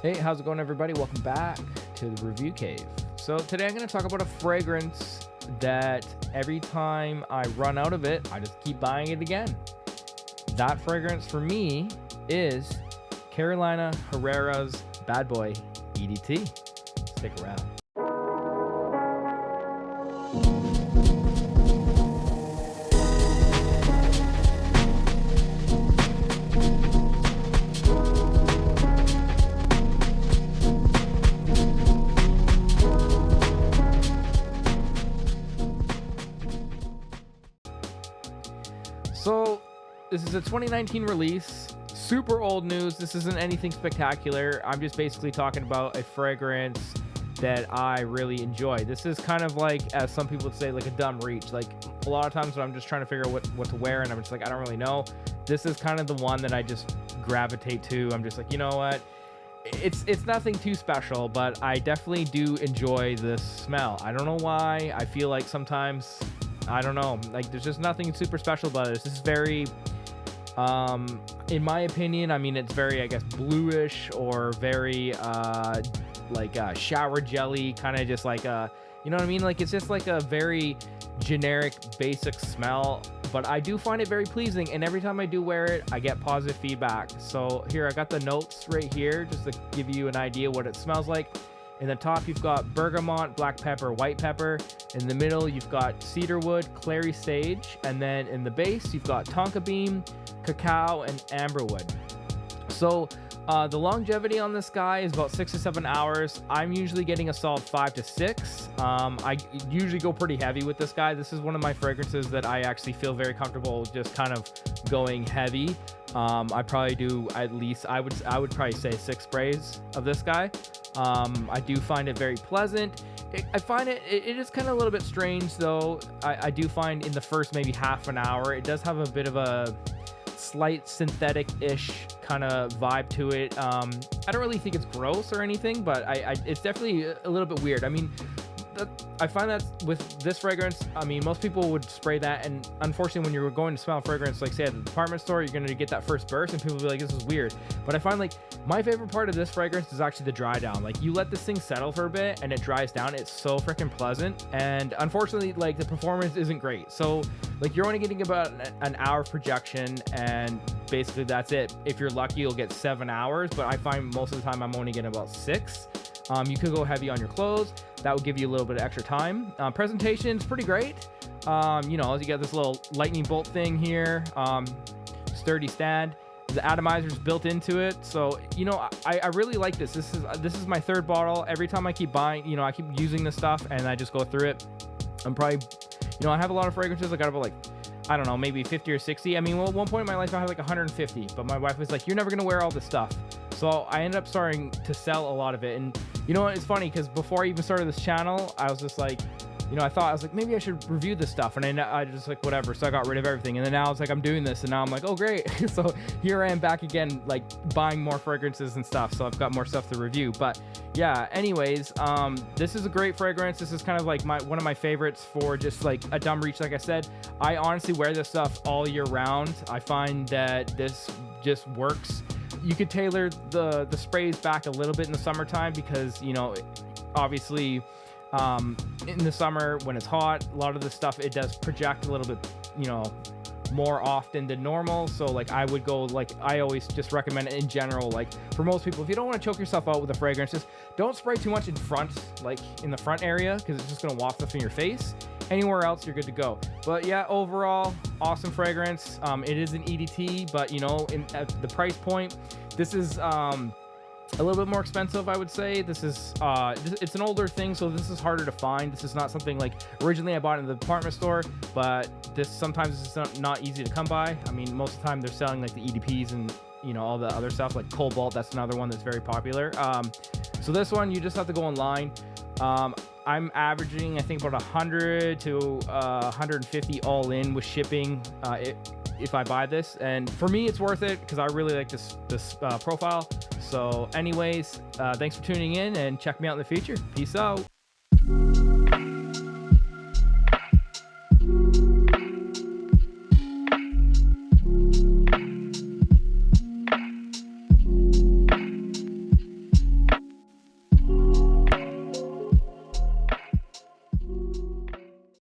Hey, how's it going, everybody? Welcome back to the Review Cave. So today I'm going to talk about a fragrance that every time I run out of it, I just keep buying it again. That fragrance for me is Carolina Herrera's Bad Boy EDT. Stick around. So this is a 2019 release, super old news. This isn't anything spectacular. I'm just basically talking about a fragrance that I really enjoy. This is kind of like, as some people would say, like a dumb reach. Like a lot of times when I'm just trying to figure out what to wear and I'm just like, I don't really know. This is kind of the one that I just gravitate to. I'm just like, you know what? It's nothing too special, but I definitely do enjoy this smell. I don't know why. I feel like sometimes, I don't know, like there's just nothing super special about it. This is very, in my opinion, I mean, it's very, I guess, bluish or very, shower jelly, kind of just like you know what I mean? Like it's just like a very generic, basic smell, but I do find it very pleasing. And every time I do wear it, I get positive feedback. So here, I got the notes right here just to give you an idea what it smells like. In the top, you've got bergamot, black pepper, white pepper. In the middle, you've got cedarwood, clary sage. And then in the base, you've got tonka bean, cacao, and amberwood. So the longevity on this guy is about 6 to 7 hours. I'm usually getting a solid 5 to 6. I usually go pretty heavy with this guy. This is one of my fragrances that I actually feel very comfortable just kind of going heavy. I probably do at least, I would probably say 6 sprays of this guy. I do find it very pleasant. I find it is kind of a little bit strange though. I do find in the first maybe half an hour, it does have a bit of a slight synthetic-ish kind of vibe to it. I don't really think it's gross or anything, but it's definitely a little bit weird. I mean, I find that with this fragrance, I mean, most people would spray that, and unfortunately, when you're going to smell fragrance, like say at the department store, you're going to get that first burst, and people will be like, this is weird. But I find like my favorite part of this fragrance is actually the dry down. Like you let this thing settle for a bit, and it dries down. It's so freaking pleasant. And unfortunately, like the performance isn't great. So like you're only getting about an hour projection, and basically that's it. If you're lucky, you'll get 7 hours, but I find most of the time I'm only getting about 6. You could go heavy on your clothes. That would give you a little bit of extra time. Presentation's pretty great. You know, you got this little lightning bolt thing here, sturdy stand. The atomizer's built into it. So, you know, I really like this. This is my 3rd bottle. Every time I keep buying, you know, I keep using this stuff and I just go through it. I'm probably, you know, I have a lot of fragrances. I got about like, I don't know, maybe 50 or 60. I mean, well, at one point in my life, I had like 150, but my wife was like, you're never going to wear all this stuff. So I ended up starting to sell a lot of it. And you know what? It's funny because before I even started this channel, I was just like, you know, I was like, maybe I should review this stuff. And then I just like, whatever. So I got rid of everything. And then now it's like, I'm doing this. And now I'm like, oh, great. So here I am back again, like buying more fragrances and stuff. So I've got more stuff to review. But yeah, anyways, this is a great fragrance. This is kind of like one of my favorites for just like a dumb reach. Like I said, I honestly wear this stuff all year round. I find that this just works. You could tailor the sprays back a little bit in the summertime because, you know, obviously in the summer when it's hot, a lot of the stuff, it does project a little bit, you know, more often than normal. So like I would go, like I always just recommend it in general, like for most people, if you don't want to choke yourself out with a fragrance, just don't spray too much in front, like in the front area, because it's just going to waft off in your face. Anywhere else, you're good to go. But yeah, overall, awesome fragrance. It is an EDT, but you know, at the price point, this is a little bit more expensive, I would say. This is it's an older thing, so this is harder to find. This is not something like originally I bought it in the department store, but this sometimes it's not easy to come by. I mean, most of the time they're selling like the EDPs and, you know, all the other stuff like Cobalt. That's another one that's very popular. So this one, you just have to go online. I'm averaging, I think, about 100 to 150 all in with shipping if I buy this. And for me, it's worth it because I really like this profile. So anyways, thanks for tuning in and check me out in the future. Peace out.